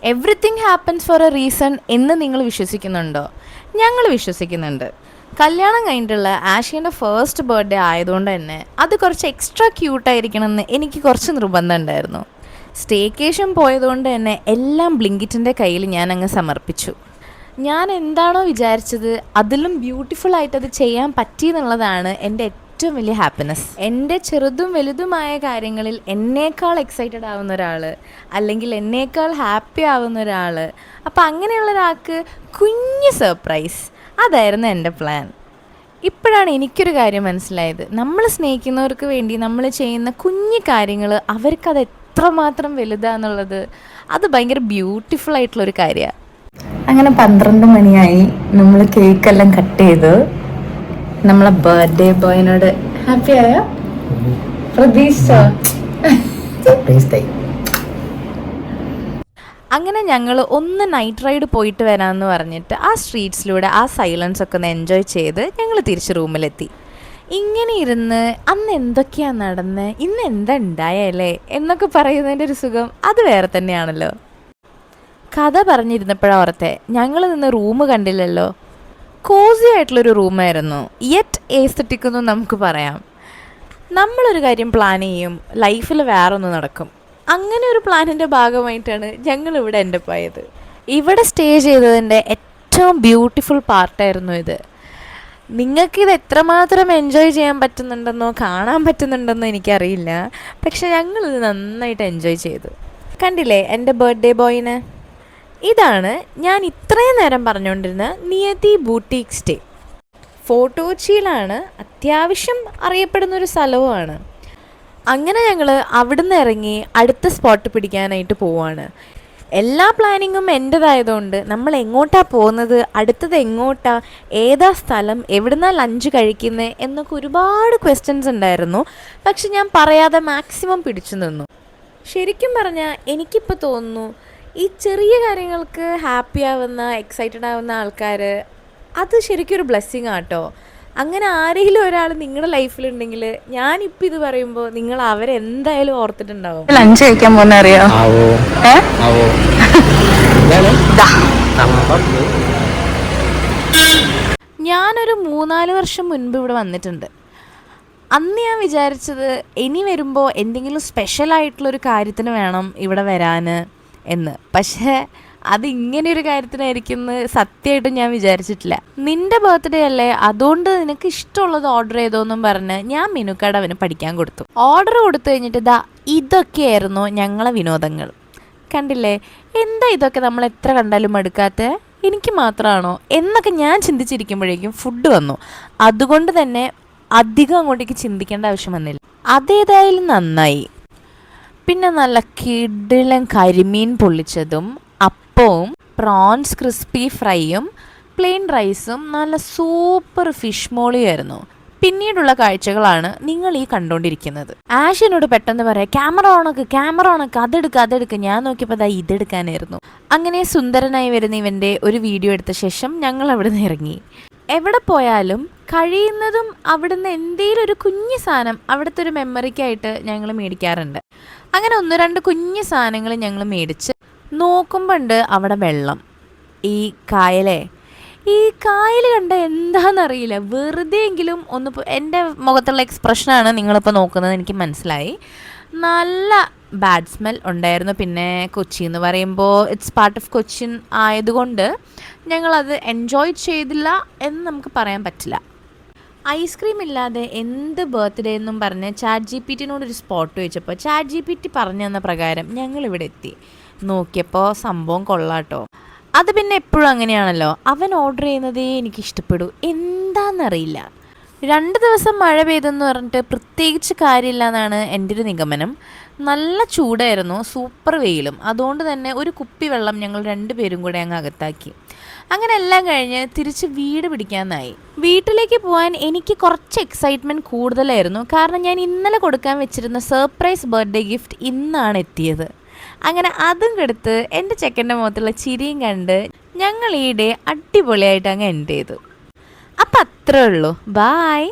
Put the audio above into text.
Everything happens four A reason എന്ന് നിങ്ങൾ വിശ്വസിക്കുന്നുണ്ടോ? ഞങ്ങൾ വിശ്വസിക്കുന്നുണ്ട്. കല്യാണം കഴിഞ്ഞിട്ടുള്ള ആഷിയുടെ ഫസ്റ്റ് ബർത്ത്ഡേ ആയതുകൊണ്ട് തന്നെ അത് കുറച്ച് എക്സ്ട്രാ ക്യൂട്ടായിരിക്കണമെന്ന് എനിക്ക് കുറച്ച് നിർബന്ധം ഉണ്ടായിരുന്നു. സ്റ്റേക്കേഷൻ പോയതുകൊണ്ട് തന്നെ എല്ലാം ബ്ലിങ്കിറ്റിൻ്റെ കയ്യിൽ ഞാൻ അങ്ങ് സമർപ്പിച്ചു. ഞാൻ എന്താണോ വിചാരിച്ചത് അതിലും ബ്യൂട്ടിഫുൾ ആയിട്ട് അത് ചെയ്യാൻ പറ്റിയെന്നുള്ളതാണ് എൻ്റെ ഏറ്റവും വലിയ ഹാപ്പിനെസ്. എൻ്റെ ചെറുതും വലുതുമായ കാര്യങ്ങളിൽ എന്നേക്കാൾ എക്സൈറ്റഡ് ആവുന്ന ഒരാൾ, അല്ലെങ്കിൽ എന്നേക്കാൾ ഹാപ്പി ആവുന്ന ഒരാൾ, അപ്പോൾ അങ്ങനെയുള്ള ഒരാൾക്ക് കുഞ്ഞ് സർപ്രൈസ്, അതായിരുന്നു എൻ്റെ പ്ലാൻ. ഇപ്പോഴാണ് എനിക്കൊരു കാര്യം മനസ്സിലായത്. നമ്മൾ സ്നേഹിക്കുന്നവർക്ക് വേണ്ടി നമ്മൾ ചെയ്യുന്ന കുഞ്ഞു കാര്യങ്ങൾ അവർക്കത് എത്രമാത്രം വലുതാന്നുള്ളത് അത് ഭയങ്കര ബ്യൂട്ടിഫുൾ ആയിട്ടുള്ളൊരു കാര്യമാണ്. അങ്ങനെ 12 മണിയായി. നമ്മൾ കേക്കെല്ലാം കട്ട് ചെയ്തു. നമ്മളെ ബർത്ത്ഡേ ബോയിനോട് ഹാപ്പി ആയ പ്രതീക്ഷിച്ചോ? അങ്ങനെ ഞങ്ങൾ ഒന്ന് നൈറ്റ് റൈഡ് പോയിട്ട് വരാമെന്ന് പറഞ്ഞിട്ട് ആ സ്ട്രീറ്റ്സിലൂടെ ആ സൈലൻസ് ഒക്കെ ഒന്ന് എൻജോയ് ചെയ്ത് ഞങ്ങൾ തിരിച്ച് റൂമിലെത്തി. ഇങ്ങനെ ഇരുന്ന് അന്ന് എന്തൊക്കെയാണ് നടന്ന്, ഇന്ന് എന്താ ഉണ്ടായല്ലേ എന്നൊക്കെ പറയുന്നതിൻ്റെ ഒരു സുഖം അത് വേറെ തന്നെയാണല്ലോ. കഥ പറഞ്ഞിരുന്നപ്പോഴാണ് ഓർത്തെ, ഞങ്ങൾ നിന്ന് റൂം കണ്ടില്ലല്ലോ. കോസി ആയിട്ടുള്ളൊരു റൂമായിരുന്നു, യെറ്റ് ഏസ്തറ്റിക് എന്നും നമുക്ക് പറയാം. നമ്മളൊരു കാര്യം പ്ലാൻ ചെയ്യും, ലൈഫിൽ വേറൊന്ന് നടക്കും. അങ്ങനെ ഒരു പ്ലാനിൻ്റെ ഭാഗമായിട്ടാണ് ഞങ്ങളിവിടെ എൻ്റെ പോയത്. ഇവിടെ സ്റ്റേ ചെയ്തതിൻ്റെ ഏറ്റവും ബ്യൂട്ടിഫുൾ പാർട്ടായിരുന്നു ഇത്. നിങ്ങൾക്കിത് എത്രമാത്രം എൻജോയ് ചെയ്യാൻ പറ്റുന്നുണ്ടെന്നോ കാണാൻ പറ്റുന്നുണ്ടെന്നോ എനിക്കറിയില്ല, പക്ഷെ ഞങ്ങളിത് നന്നായിട്ട് എൻജോയ് ചെയ്തു. കണ്ടില്ലേ എൻ്റെ ബർത്ത്ഡേ ബോയിനെ? ഇതാണ് ഞാൻ ഇത്രയും നേരം പറഞ്ഞുകൊണ്ടിരുന്ന നിയതി ബൂട്ടീക്ക് സ്റ്റേ. ഫോർട്ട് കൊച്ചിയിലാണ്, അത്യാവശ്യം അറിയപ്പെടുന്നൊരു സ്ഥലവുമാണ്. അങ്ങനെ ഞങ്ങൾ അവിടുന്ന് ഇറങ്ങി അടുത്ത സ്പോട്ട് പിടിക്കാനായിട്ട് പോവാണ്. എല്ലാ പ്ലാനിങ്ങും എൻ്റേതായതുകൊണ്ട് നമ്മൾ എങ്ങോട്ടാണ് പോകുന്നത്, അടുത്തത് എങ്ങോട്ടാണ്, ഏതാ സ്ഥലം, എവിടുന്നാ ലഞ്ച് കഴിക്കുന്നത് എന്നൊക്കെ ഒരുപാട് ക്വസ്റ്റ്യൻസ് ഉണ്ടായിരുന്നു. പക്ഷെ ഞാൻ പറയാതെ മാക്സിമം പിടിച്ചു നിന്നു. ശരിക്കും പറഞ്ഞാൽ എനിക്കിപ്പോൾ തോന്നുന്നു, ഈ ചെറിയ കാര്യങ്ങൾക്ക് ഹാപ്പി ആവുന്ന, എക്സൈറ്റഡ് ആവുന്ന ആൾക്കാർ അത് ശരിക്കും ഒരു ബ്ലെസ്സിങ് ആട്ടോ. അങ്ങനെ ആരെങ്കിലും ഒരാൾ നിങ്ങളുടെ ലൈഫിലുണ്ടെങ്കിൽ ഞാനിപ്പോൾ ഇത് പറയുമ്പോൾ നിങ്ങൾ അവരെന്തായാലും ഓർത്തിട്ടുണ്ടാവും. ലഞ്ച് കഴിക്കാൻ പോകുന്ന അറിയോ? ഞാനൊരു 3-4 വർഷം മുൻപ് ഇവിടെ വന്നിട്ടുണ്ട്. അന്ന് ഞാൻ വിചാരിച്ചത് ഇനി വരുമ്പോൾ എന്തെങ്കിലും സ്പെഷ്യലായിട്ടുള്ളൊരു കാര്യത്തിന് വേണം ഇവിടെ വരാൻ എന്ന്. പക്ഷേ അതിങ്ങനെയൊരു കാര്യത്തിനായിരിക്കും സത്യമായിട്ടും ഞാൻ വിചാരിച്ചിട്ടില്ല. നിൻ്റെ ബർത്ത്ഡേ അല്ലേ, അതുകൊണ്ട് നിനക്ക് ഇഷ്ടമുള്ളത് ഓർഡർ ചെയ്തോന്നും പറഞ്ഞ് ഞാൻ മെനുക്കാർഡ് അവന് പഠിക്കാൻ കൊടുത്തു. ഓർഡർ കൊടുത്തു കഴിഞ്ഞിട്ട് ഇതൊക്കെയായിരുന്നു ഞങ്ങളെ വിനോദങ്ങൾ. കണ്ടില്ലേ, എന്താ ഇതൊക്കെ നമ്മൾ എത്ര കണ്ടാലും മടുക്കാത്ത, എനിക്ക് മാത്രമാണോ എന്നൊക്കെ ഞാൻ ചിന്തിച്ചിരിക്കുമ്പോഴേക്കും ഫുഡ് വന്നു. അതുകൊണ്ട് തന്നെ അധികം അങ്ങോട്ടേക്ക് ചിന്തിക്കേണ്ട ആവശ്യം വന്നില്ല. അതേതായാലും നന്നായി. പിന്നെ നല്ല കിടിലൻ കരിമീൻ പൊള്ളിച്ചതും അപ്പവും പ്രോൺസ് ക്രിസ്പി ഫ്രൈയും പ്ലെയിൻ റൈസും നല്ല സൂപ്പർ ഫിഷ് മോളിയായിരുന്നു. പിന്നീടുള്ള കാഴ്ചകളാണ് നിങ്ങൾ ഈ കണ്ടുകൊണ്ടിരിക്കുന്നത്. ആഷിനോട് പെട്ടെന്ന് പറയാം, ക്യാമറ ഓണക്ക്, അതെടുക്കുക. ഞാൻ നോക്കിയപ്പോൾ ഇതെടുക്കാനായിരുന്നു. അങ്ങനെ സുന്ദരനായി വരുന്ന ഇവൻ്റെ ഒരു വീഡിയോ എടുത്ത ശേഷം ഞങ്ങൾ അവിടെ നിന്ന് ഇറങ്ങി. എവിടെ പോയാലും കഴിയുന്നതും അവിടുന്ന് എന്തെങ്കിലും ഒരു കുഞ്ഞു സാധനം അവിടുത്തെ ഒരു മെമ്മറിക്കായിട്ട് ഞങ്ങൾ മേടിക്കാറുണ്ട്. അങ്ങനെ 1-2 കുഞ്ഞു സാധനങ്ങൾ ഞങ്ങൾ മേടിച്ച് നോക്കുമ്പോൾ ഉണ്ട് അവിടെ വെള്ളം. ഈ കായൽ കണ്ട എന്താണെന്നറിയില്ല, വെറുതെ എങ്കിലും ഒന്ന് എൻ്റെ മുഖത്തുള്ള എക്സ്പ്രഷനാണ് നിങ്ങളിപ്പോൾ നോക്കുന്നത്, എനിക്ക് മനസ്സിലായി. നല്ല ബാഡ് സ്മെൽ ഉണ്ടായിരുന്നു. പിന്നെ കൊച്ചി എന്ന് പറയുമ്പോൾ ഇറ്റ്സ് പാർട്ട് ഓഫ് കൊച്ചിൻ ആയതുകൊണ്ട് ഞങ്ങളത് എൻജോയ് ചെയ്തില്ല എന്ന് നമുക്ക് പറയാൻ പറ്റില്ല. ഐസ്ക്രീം ഇല്ലാതെ എന്ത് ബർത്ത്ഡേ എന്നും പറഞ്ഞ് ചാറ്റ് GPT-നോടൊരു സ്പോട്ട് ചോദിച്ചപ്പോൾ ചാറ്റ് GPT പറഞ്ഞു തന്ന പ്രകാരം ഞങ്ങളിവിടെ എത്തി. നോക്കിയപ്പോൾ സംഭവം കൊള്ളാട്ടോ. അത് പിന്നെ എപ്പോഴും അങ്ങനെയാണല്ലോ, അവൻ ഓർഡർ ചെയ്യുന്നതേ എനിക്കിഷ്ടപ്പെടൂ, എന്താണെന്നറിയില്ല. 2 ദിവസം മഴ പെയ്തെന്ന് പറഞ്ഞിട്ട് പ്രത്യേകിച്ച് കാര്യമില്ല എന്നാണ് എൻ്റെ ഒരു നിഗമനം. നല്ല ചൂടായിരുന്നു, സൂപ്പർ വെയിലും. അതുകൊണ്ട് തന്നെ ഒരു കുപ്പി വെള്ളം ഞങ്ങൾ 2 പേരും കൂടെ അങ്ങ് അകത്താക്കി. അങ്ങനെ എല്ലാം കഴിഞ്ഞ് തിരിച്ച് വീട് പിടിക്കാനായി. വീട്ടിലേക്ക് പോകാൻ എനിക്ക് കുറച്ച് എക്സൈറ്റ്മെൻറ്റ് കൂടുതലായിരുന്നു. കാരണം ഞാൻ ഇന്നലെ കൊടുക്കാൻ വെച്ചിരുന്ന സർപ്രൈസ് ബർത്ത്ഡേ ഗിഫ്റ്റ് ഇന്നാണ് എത്തിയത്. അങ്ങനെ അതും കൊടുത്ത് എൻ്റെ ചെക്കൻ്റെ മുഖത്തുള്ള ചിരിയും കണ്ട് ഞങ്ങൾ ഈ ഡേ അടിപൊളിയായിട്ട് അങ്ങ് എൻഡ് ചെയ്തു. അപ്പം അത്രേ ഉള്ളൂ. ബായ്.